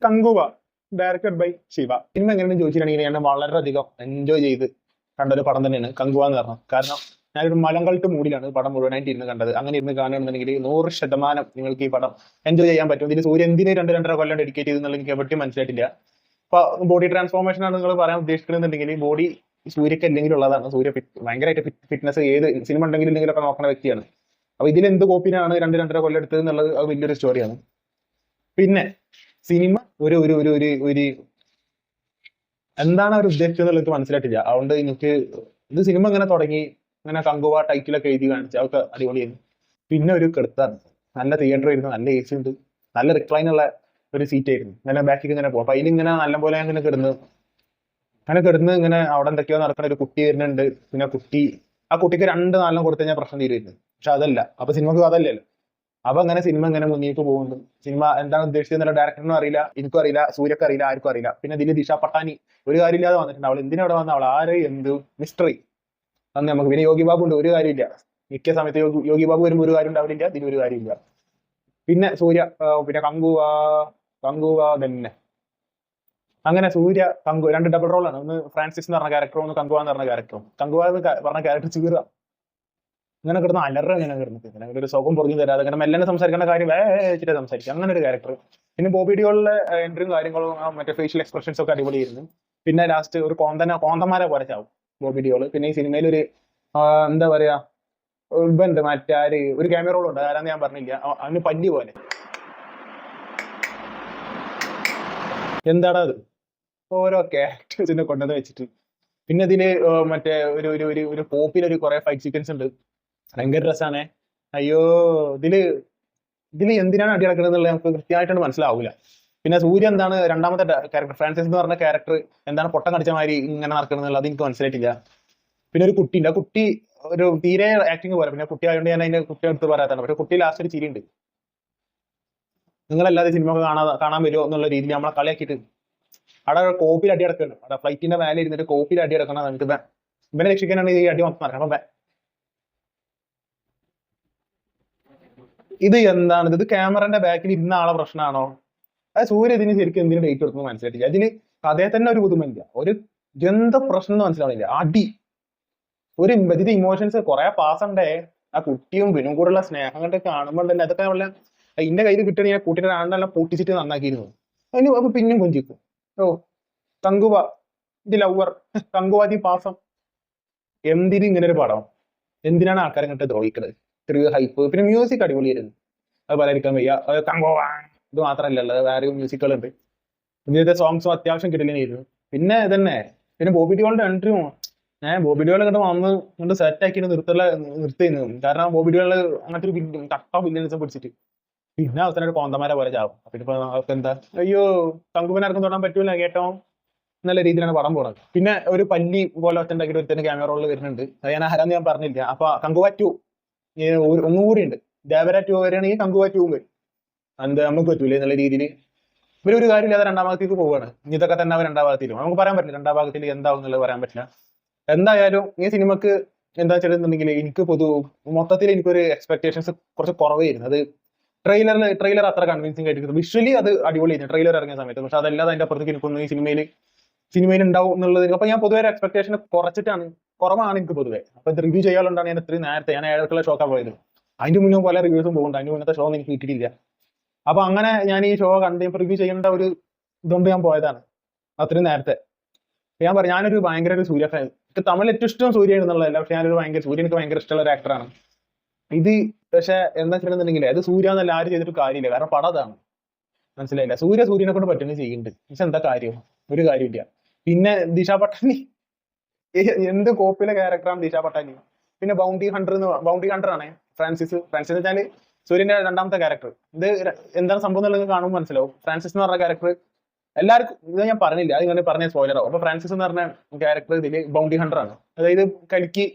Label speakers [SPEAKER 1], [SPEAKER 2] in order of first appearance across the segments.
[SPEAKER 1] Kanguva directed by Siva. Cinema എങ്ങനെയാണെന്ന് ചോദിച്ചിട്ടുണ്ടെങ്കിൽ ഞാൻ വളരെയധികം എൻജോയ് ചെയ്ത് കണ്ടൊരു പടം തന്നെയാണ് കങ്കുവ എന്ന് പറഞ്ഞത്. കാരണം ഞാനൊരു മലങ്കൾട്ട് മൂഡിലാണ് പടം മുഴുവനായിട്ട് ഇരുന്ന് കണ്ടത്. അങ്ങനെ ഇരുന്ന് കാണുകയാണെന്നുണ്ടെങ്കിൽ 100% നിങ്ങൾക്ക് ഈ പടം എൻജോയ് ചെയ്യാൻ പറ്റും. ഇതിൽ സൂര്യ എന്തിന് 2-2.5 കൊല്ലം ഡെഡിക്കേറ്റ് ചെയ്തെന്നുള്ള എനിക്ക് എവിടെയും മനസ്സിലായിട്ടില്ല. ഇപ്പൊ ബോഡി ട്രാൻസ്ഫോർമേഷൻ ആണ് നിങ്ങൾ പറയാൻ ഉദ്ദേശിക്കുന്നുണ്ടെങ്കിൽ ബോഡി സൂര്യക്ക് അല്ലെങ്കിൽ ഉള്ളതാണ്. സൂര്യ ഭയങ്കരമായിട്ട് ഫിറ്റ്നസ് ഏത് സിനിമ ഉണ്ടെങ്കിലും ഇല്ലെങ്കിലൊക്കെ നോക്കുന്ന വ്യക്തിയാണ്. അപ്പൊ ഇതിൽ എന്ത് കോപ്പിനാണ് 2-2.5 കൊല്ലം എടുത്തത് എന്നുള്ളത് അത് വലിയൊരു സ്റ്റോറിയാണ്. പിന്നെ സിനിമ ഒരു ഒരു ഒരു ഒരു ഒരു എന്താണ് അവർ ഉദ്ദേശിച്ചത് എന്നുള്ളത് മനസ്സിലായിട്ടില്ല. അതുകൊണ്ട് എനിക്ക് ഇത് സിനിമ ഇങ്ങനെ തുടങ്ങി ഇങ്ങനെ കങ്കുവ ടൈറ്റിലൊക്കെ എഴുതി കാണിച്ചു, അതൊക്കെ അടിപൊളിയായിരുന്നു. പിന്നെ ഒരു കെടുത്താണ്, നല്ല തിയേറ്റർ ആയിരുന്നു, നല്ല എ സി ഉണ്ട്, നല്ല റിക്ലൈൻ ഉള്ള ഒരു സീറ്റ് ആയിരുന്നു. ഇങ്ങനെ ബാക്കിൽ ഇങ്ങനെ പോകും. അപ്പൊ അതിലിങ്ങനെ നല്ലപോലെ ഇങ്ങനെ കിടന്ന് ഇങ്ങനെ അവിടെ എന്തൊക്കെയോ നടക്കുന്ന ഒരു കുട്ടി വരുന്നുണ്ട്. പിന്നെ ആ കുട്ടിക്ക് 2-4 കൊടുത്തു കഴിഞ്ഞാൽ പ്രശ്നം തീരുമായിരുന്നു. പക്ഷെ അതല്ല, അപ്പൊ സിനിമക്ക് അതല്ലല്ലോ. അപ്പൊ അങ്ങനെ സിനിമ ഇങ്ങനെ മുന്നേക്ക് പോകുന്നു. സിനിമ എന്താണ് ഉദ്ദേശിച്ചത് ഡയറക്ടറിനും അറിയില്ല, എനിക്കും അറിയില്ല, സൂര്യക്ക് അറിയില്ല, ആർക്കും അറിയില്ല. പിന്നെ ഇതിൽ ദിശ പട്ടാനി ഒരു കാര്യമില്ലാതെ വന്നിട്ടുണ്ട്. അവൾ എന്തിനാ അവിടെ വന്ന, അവൾ ആര്, എന്ത് മിസ്റ്ററി അന്ന് നമുക്ക്. പിന്നെ യോഗി ബാബു ഉണ്ട്, ഒരു കാര്യമില്ല. മിക്ക സമയത്ത് യോഗി ബാബു വരുമ്പോൾ ഒരു കാര്യം ഉണ്ടാവില്ല, ഇതിനൊരു കാര്യമില്ല. പിന്നെ സൂര്യ, പിന്നെ കങ്കുവ തന്നെ. അങ്ങനെ സൂര്യ കങ്കു 2 ഡബിൾ റോളാണ്. ഒന്ന് ഫ്രാൻസിസ് എന്ന് പറഞ്ഞ ക്യാരക്ടറും ഒന്ന് കങ്കുവ എന്ന് പറഞ്ഞ ക്യാരക്ടറും. കങ്കുവ എന്ന് പറഞ്ഞ ക്യാരക്ടർ ചീറുക, ഇങ്ങനെ കിടന്ന് അലറ, ഇങ്ങനെ കിടന്നിട്ട് ഇങ്ങനെ ഒരു സുഖം പൊറുതി തരാതെ ഇങ്ങനെ മെല്ലനെ സംസാരിക്കേണ്ട കാര്യം വെച്ചിട്ട് സംസാരിക്കും, അങ്ങനെ ഒരു ക്യാരക്ടർ. പിന്നെ ബോബി ഡിയോളിലെ എൻട്രിയും കാര്യങ്ങളും മറ്റേ ഫേഷ്യൽ എക്സ്പ്രഷൻസ് ഒക്കെ അടിപൊളിയായിരുന്നു. പിന്നെ ലാസ്റ്റ് ഒരു കോന്തന്മാരെ പോലെ ചാവും ബോബി ഡിയോള്. പിന്നെ ഈ സിനിമയിൽ ഒരു എന്താ പറയാ, ഇവണ്ട് മറ്റേ ഒരു ക്യാമറ റോൾ ഉണ്ട്, ആരാന്ന് ഞാൻ പറഞ്ഞില്ല. അവന് പല്ലി പോലെ, എന്താടാ അത്, ഓരോ ക്യാരക്ടേഴ്സിനെ കൊണ്ടുവന്ന് വെച്ചിട്ട്. പിന്നെ ഇതില് മറ്റേ ഒരു ഒരു ഒരു ഒരു പോപ്പിലൊരു കുറെ ഫൈറ്റ് സീക്വൻസ് ഉണ്ട്, ഭയങ്കര രസമാണ്. അയ്യോ, ഇതില് എന്തിനാണ് അടി നടക്കുന്നത് എന്നുള്ളത് നമുക്ക് കൃത്യമായിട്ടാണ് മനസ്സിലാവില്ല. പിന്നെ സൂര്യ എന്താണ് രണ്ടാമത്തെ ക്യാരക്ടർ ഫ്രാൻസിസ് എന്ന് പറഞ്ഞ ക്യാരക്ടർ എന്താണ് പൊട്ടം കടിച്ച മാതിരി ഇങ്ങനെ നടക്കുന്നത്, അത് എനിക്ക് മനസ്സിലായിട്ടില്ല. പിന്നെ ഒരു കുട്ടിയുണ്ട്, ആ കുട്ടി ഒരു തീരെ ആക്ടിങ് പോലെ. പിന്നെ കുട്ടി ആയതുകൊണ്ട് ഞാൻ അതിന്റെ കുട്ടിയെ എടുത്ത് പറയാത്താണ്. പക്ഷെ കുട്ടി ലാസ്റ്റ് ഒരു ചിരിയുണ്ട്. നിങ്ങളല്ലാതെ സിനിമ കാണാൻ വരുമോ എന്നുള്ള രീതിയിൽ നമ്മളെ കളിയാക്കിയിട്ട് അവിടെ കോപ്പിൽ അടി അടക്കണം. അവിടെ ഫ്ലൈറ്റിന്റെ മേലെ ഇരുന്നിട്ട് കോപ്പിൽ അടി അടക്കണം. നമുക്ക് ഇവനെ രക്ഷിക്കാനാണ് ഈ അടി മൊത്തം നടക്കണം. അപ്പൊ ഇത് എന്താണ്, ഇത് ക്യാമറന്റെ ബാക്കിൽ ഇരുന്ന ആളെ പ്രശ്നമാണോ? അത് സൂര്യ ഇതിന് ശരിക്കും എന്തിനു ഡേറ്റ് കൊടുക്കുന്നു മനസ്സിലായിട്ടില്ല. ഇതിന് കഥയെ തന്നെ ഒരു പുതുമയില്ല, ഒരു എന്താ പ്രശ്നം എന്ന് മനസ്സിലാവില്ല. അടി ഒരു ഇതിന്റെ ഇമോഷൻസ് കുറെ പാസണ്ടേ. ആ കുട്ടിയും വിനും കൂടെയുള്ള സ്നേഹം കണ്ട് കാണുമ്പോണ്ടല്ലേ, അതൊക്കെ വല്ല എന്റെ കയ്യിൽ കിട്ടണ ഞാൻ കൂട്ടിന്റെ ആണ്ടെല്ലാം പൊട്ടിച്ചിട്ട് നന്നാക്കിയിരുന്നു. അതിന് അപ്പൊ പിന്നെയും കൊഞ്ചിക്കും. ഓ Kanguva the lover, Kanguva the പാസം. എന്തിന് ഇങ്ങനെ ഒരു പടം, എന്തിനാണ് ആൾക്കാരെ ഇങ്ങോട്ട് ദ്രോഹിക്കുന്നത്? ചെറിയ ഹൈപ്പ്. പിന്നെ മ്യൂസിക് അടിപൊളിയായിരുന്നു, അത് പറയാതിരിക്കാൻ വയ്യ. കങ്കോവ ഇത് മാത്രമല്ല ഉള്ളത്, വേറെ മ്യൂസിക്കുകളുണ്ട്. ഇതിന്റെ സോങ്സും അത്യാവശ്യം കിടലിനായിരുന്നു. പിന്നെ ഇതന്നെ, പിന്നെ ബോബി ഡിയോളിന്റെ എൻട്രിയും ബോബി ഡിയോൾ ഇങ്ങോട്ട് വന്ന് കൊണ്ട് സെറ്റ് ആക്കിയിട്ട് നിർത്തുന്നു. കാരണം ബോബി ഡിയോള് അങ്ങനത്തെ ഒരു കട്ട വില്ലൻസം പിടിച്ചിട്ട് പിന്നെ അവസാനം ഒരു കോന്തമാരെ പോലെ ചാവും. പിന്നെ ഇപ്പൊ അവർക്ക് എന്താ, അയ്യോ കങ്കുവിനാർക്കും തൊടാൻ പറ്റൂല കേട്ടോ നല്ല രീതിയിലാണ് പടം പോണത്. പിന്നെ ഒരു പല്ലി പോലെ ഒറ്റ ഉണ്ടാക്കിയിട്ട് ഒരുത്തന്നെ ക്യാമറ റോളിൽ വരുന്നുണ്ട്. അത് ഞാൻ ആരാന്ന് ഞാൻ പറഞ്ഞില്ല. അപ്പൊ കങ്കുവ 2 ഒന്നുകൂടി ഉണ്ട്. ദേവര 2 വരികയാണെങ്കിൽ കങ്കുവ 2 വരും. എന്ത് നമുക്ക് പറ്റൂല എന്നുള്ള രീതിയിൽ ഇവരൊരു കാര്യമില്ലാതെ 2ാം ഭാഗത്തേക്ക് പോവുകയാണ്. ഇതൊക്കെ തന്നെ അവർ 2ാം ഭാഗത്തിലും നമുക്ക് പറയാൻ പറ്റില്ല. 2ാം ഭാഗത്തിൽ എന്താവും എന്നുള്ളത് പറയാൻ പറ്റില്ല. എന്തായാലും ഈ സിനിമക്ക് എന്താ വെച്ചിട്ടുണ്ടെങ്കിൽ എനിക്ക് മൊത്തത്തിൽ എനിക്കൊരു എക്സ്പെക്ടേഷൻസ് കുറച്ച് കുറവായിരുന്നു. അത് ട്രെയിലർ അത്ര കൺവിൻസിംഗ് ആയിട്ട്, വിഷ്വലി അത് അടിപൊളിയായിരുന്നു ട്രെയിലർ ഇറങ്ങിയ സമയത്ത്. പക്ഷെ അതല്ലാതെ അതിന്റെ അപ്പുറത്തേക്ക് എനിക്കൊന്നും ഈ സിനിമയിൽ ഉണ്ടാവും എന്നുള്ളത്. അപ്പൊ ഞാൻ പൊതുവെ ഒരു എക്സ്പെക്ടേഷൻ കുറവാണ് എനിക്ക് പൊതുവെ. അപ്പൊ റിവ്യൂ ചെയ്യാനുണ്ടാണ് ഞാൻ ഇത്രയും നേരത്തെ, ഞാൻ 7 ഷോക്കാണ് പോയത്. അതിന്റെ മുന്നേ പല റിവ്യൂസും പോകുന്നുണ്ട്, അതിന്റെ മുന്നത്തെ ഷോ എനിക്ക് കിട്ടിയിട്ടില്ല. അപ്പൊ അങ്ങനെ ഞാൻ ഈ ഷോ കണ്ട് റിവ്യൂ ചെയ്യേണ്ട ഒരു ഇതുകൊണ്ട് ഞാൻ പോയതാണ് അത്രയും നേരത്തെ. ഞാൻ പറയാം, ഞാനൊരു ഭയങ്കര ഒരു സൂര്യ ഫാൻ. എനിക്ക് തമിഴ് ഏറ്റവും ഇഷ്ടം സൂര്യ എന്നുള്ളതല്ല, പക്ഷെ സൂര്യ എനിക്ക് ഭയങ്കര ഇഷ്ടമുള്ള ഒരു ആക്ടറാണ്. ഇത് പക്ഷെ എന്താ വെച്ചിട്ടുണ്ടെങ്കിൽ അത് സൂര്യ എന്നല്ല ആരും ചെയ്തിട്ട് കാര്യമില്ല. കാരണം പടം അതാണ്, മനസ്സിലായില്ല. സൂര്യനെ കൊണ്ട് പറ്റുന്നത് ചെയ്യുന്നുണ്ട്, പക്ഷെ എന്താ കാര്യം, ഒരു കാര്യമില്ല. പിന്നെ ദിശ പട്ടാനി എന്ത് കോപ്പിലെ ക്യാരക്ടറാണ് ദിശ പട്ടാനി. പിന്നെ ബൗണ്ടി ഹണ്ടർ ആണ് ഫ്രാൻസിസ് വെച്ചാല് സൂര്യന്റെ 2ാമത്തെ ക്യാരക്ടർ. ഇത് എന്താണ് സംഭവം എന്നുള്ളത് കാണുമ്പോൾ മനസ്സിലാവും. ഫ്രാൻസിസ് എന്ന് പറഞ്ഞ ക്യാരക്ടർ എല്ലാവർക്കും ഇത് ഞാൻ പറഞ്ഞില്ല, അത് ഇങ്ങനെ പറഞ്ഞ സ്പോയിലറോ. അപ്പൊ ഫ്രാൻസിസ് എന്ന് പറഞ്ഞ ക്യാരക്ടർ ഇതില് ബൗണ്ടി ഹണ്ടർ ആണ്. അതായത് കൽക്കി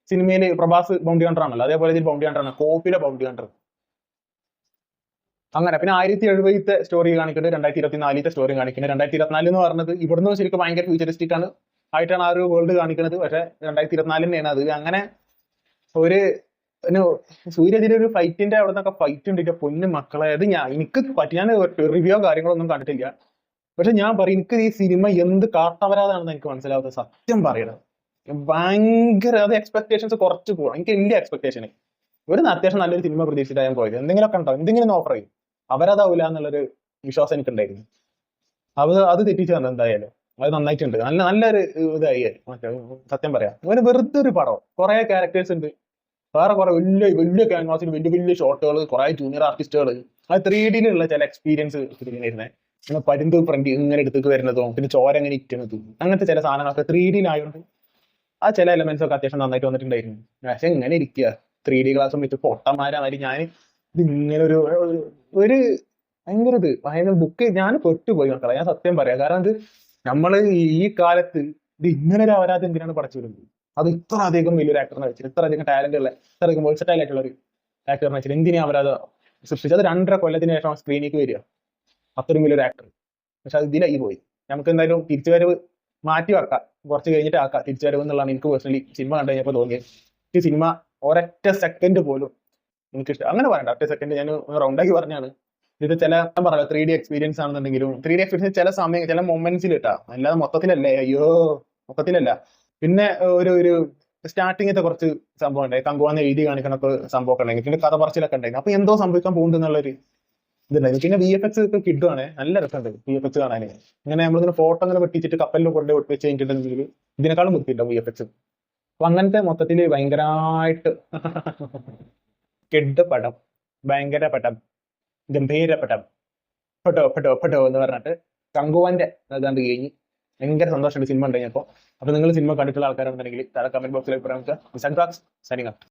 [SPEAKER 1] സിനിമയില് പ്രഭാസ് ബൗണ്ടി ഹണ്ടർ ആണല്ലോ, അതേപോലെ ഇതിൽ ബൗണ്ടി ഹണ്ടർ ആണ്, കോപ്പിലെ ബൗണ്ടി ഹണ്ടർ. അങ്ങനെ പിന്നെ 1070 സ്റ്റോറി കാണിക്കുന്നത്, 2024 സ്റ്റോറി കാണിക്കുന്നത്. 2024 എന്ന് പറഞ്ഞത് ഇവിടുന്ന് ശരിക്കും ഭയങ്കര ഫ്യൂച്ചറിസ്റ്റിക് ആയിട്ടാണ് ആ ഒരു വേൾഡ് കാണിക്കുന്നത്. പക്ഷെ 2024 തന്നെയാണ് അത്. അങ്ങനെ ഒരു സൂര്യജിന്റെ ഒരു ഫൈറ്റിന്റെ അവിടെ നിന്നൊക്കെ ഫൈറ്റ് ഉണ്ട്. പൊന്നു മക്കളെ, അത് എനിക്ക് പറ്റി, ഞാൻ റിവ്യൂ കാര്യങ്ങളൊന്നും കണ്ടിട്ടില്ല. പക്ഷെ ഞാൻ പറയും എനിക്ക് ഈ സിനിമ എന്ത് കാട്ടവരാതാണെന്ന് എനിക്ക് മനസ്സിലാവാത്ത സത്യം പറയണം. ഭയങ്കര അത് എക്സ്പെക്ടേഷൻസ് കുറച്ച് പോകണം. എനിക്ക് വലിയ എക്സ്പെക്ടേഷൻ ഒരു അത്യാവശ്യം നല്ലൊരു സിനിമ പ്രതീക്ഷിച്ചിട്ടാണ് ഞാൻ പോയത്. എന്തെങ്കിലുമൊക്കെ ഉണ്ടാവും, എന്തെങ്കിലും ഓഫർ ചെയ്യും, അവരതാവൂല എന്നുള്ളൊരു വിശ്വാസം എനിക്കുണ്ടായിരുന്നു. അത് തെറ്റിച്ച് തന്നെ എന്തായാലും അത് നന്നായിട്ടുണ്ട്. നല്ലൊരു ഇതായി മറ്റേ സത്യം പറയാം. ഒരു വെറുതെ ഒരു പടം, കുറെ ക്യാരക്ടേഴ്സ് ഉണ്ട്, വേറെ കുറെ വലിയ വലിയ ക്യാൻവാസിൽ വലിയ വലിയ ഷോട്ടുകൾ, കുറെ ജൂനിയർ ആർട്ടിസ്റ്റുകൾ, അത് 3D ചില എക്സ്പീരിയൻസ് ഇരുന്നേ. പിന്നെ പരുന്ത് ഫ്രണ്ട് ഇങ്ങനെ എടുത്തേക്ക് വരുന്നതും പിന്നെ ചോര ഇങ്ങനെ ഇറ്റുന്നതും അങ്ങനത്തെ ചില സാധനങ്ങളൊക്കെ 3D ആ ചില എലമെന്റ്സ് ഒക്കെ അത്യാവശ്യം നന്നായിട്ട് വന്നിട്ടുണ്ടായിരുന്നു. പക്ഷെ ഇങ്ങനെ ഇരിക്കുക 3D ക്ലാസ്സും വെച്ച് പൊട്ടന്മാരായി ഞാൻ ഇത് ഇങ്ങനെ ഒരു ഭയങ്കര ഭയങ്കര ബുക്ക് ഞാൻ പെട്ടുപോയി മക്കളെ, ഞാൻ സത്യം പറയാം. കാരണം ഇത് നമ്മള് ഈ കാലത്ത് ഇത് ഇങ്ങനെ ഒരു അപരാധം എന്തിനാണ് പഠിച്ചു വരുന്നത്? അത് ഇത്ര അധികം വലിയൊരു ആക്ടറിനെ വെച്ചിട്ട്, ഇത്ര അധികം ടാലന്റ് ഉള്ള, ഇത്ര അധികം വേഴ്സറ്റൈൽ ആയിട്ടുള്ള ഒരു ആക്ടറിനെ വെച്ചിട്ട് എന്തിനാ അപരാധം സൃഷ്ടിച്ചത്? അത് 2.5 കൊല്ലത്തിന് ശേഷം സ്ക്രീനിലേക്ക് വരിക, അത്രയും വലിയൊരു ആക്ടർ. പക്ഷെ അത് ഇതിലായി പോയി. നമുക്ക് എന്തായാലും തിരിച്ചുവരവ് മാറ്റി വെക്കാം, കുറച്ച് കഴിഞ്ഞിട്ട് ആക്കാം തിരിച്ചുവരവ് എന്നുള്ളതാണ് എനിക്ക് പേഴ്സണലി സിനിമ കണ്ടു കഴിഞ്ഞപ്പോൾ തോന്നിയത്. ഈ സിനിമ ഒരൊറ്റ സെക്കൻഡ് പോലും എനിക്ക് ഇഷ്ടം, അങ്ങനെ പറയണ്ട, ഒറ്റ സെക്കൻഡ് ഞാൻ റൗണ്ടാക്കി പറഞ്ഞാണ്. ഇത് ചില ഞാൻ പറയാം 3D എക്സ്പീരിയൻസ് ആണെന്നുണ്ടെങ്കിലും 3D എക്സ്പീരിയൻസ് ചില സമയം ചില മൊമെന്റ്സിൽ ഇട്ടാ, അല്ലാതെ മൊത്തത്തിലല്ലേ, അയ്യോ മൊത്തത്തിലല്ല. പിന്നെ ഒരു സ്റ്റാർട്ടിങ്ങത്തെ കുറച്ച് സംഭവം ഉണ്ടായി, കങ്കുവാന്ന് എഴുതി കാണിക്കണൊക്കെ സംഭവമൊക്കെ ഉണ്ടായി, പിന്നെ കഥ പറച്ചിലൊക്കെ ഉണ്ടായിരുന്നു. അപ്പൊ എന്തോ സംഭവിക്കാൻ പോകുന്നുള്ളൊരു ഇതുണ്ടായിരുന്നു. പിന്നെ VFX ഒക്കെ കിട്ടുവാണ്, നല്ല രസമുണ്ട് VFX കാണാൻ. ഇങ്ങനെ നമ്മളിങ്ങനെ ഫോട്ടോ അങ്ങനെ വെട്ടിച്ചിട്ട് കപ്പലിൽ കൊണ്ട് വെച്ച് കഴിഞ്ഞിട്ടുണ്ടെങ്കിൽ ഇതിനേക്കാളും ബുദ്ധിയുണ്ടാവും VFX. അപ്പൊ അങ്ങനത്തെ മൊത്തത്തിൽ ഭയങ്കരമായിട്ട് കെഡ് പടം, ഭയങ്കര പടം, ഗംഭീര പടം, പെട്ടോ എന്ന് പറഞ്ഞിട്ട് കങ്കുവാന്റെ ഏതാണ്ട് കഴിഞ്ഞ് ഭയങ്കര സന്തോഷമുണ്ട് സിനിമ ഉണ്ട് കഴിഞ്ഞപ്പോൾ. അപ്പൊ നിങ്ങൾ സിനിമ കണ്ടിട്ടുള്ള ആൾക്കാരാണെന്നുണ്ടെങ്കിൽ താഴെ കമന്റ് ബോക്സിൽ പറയാം. Signing out.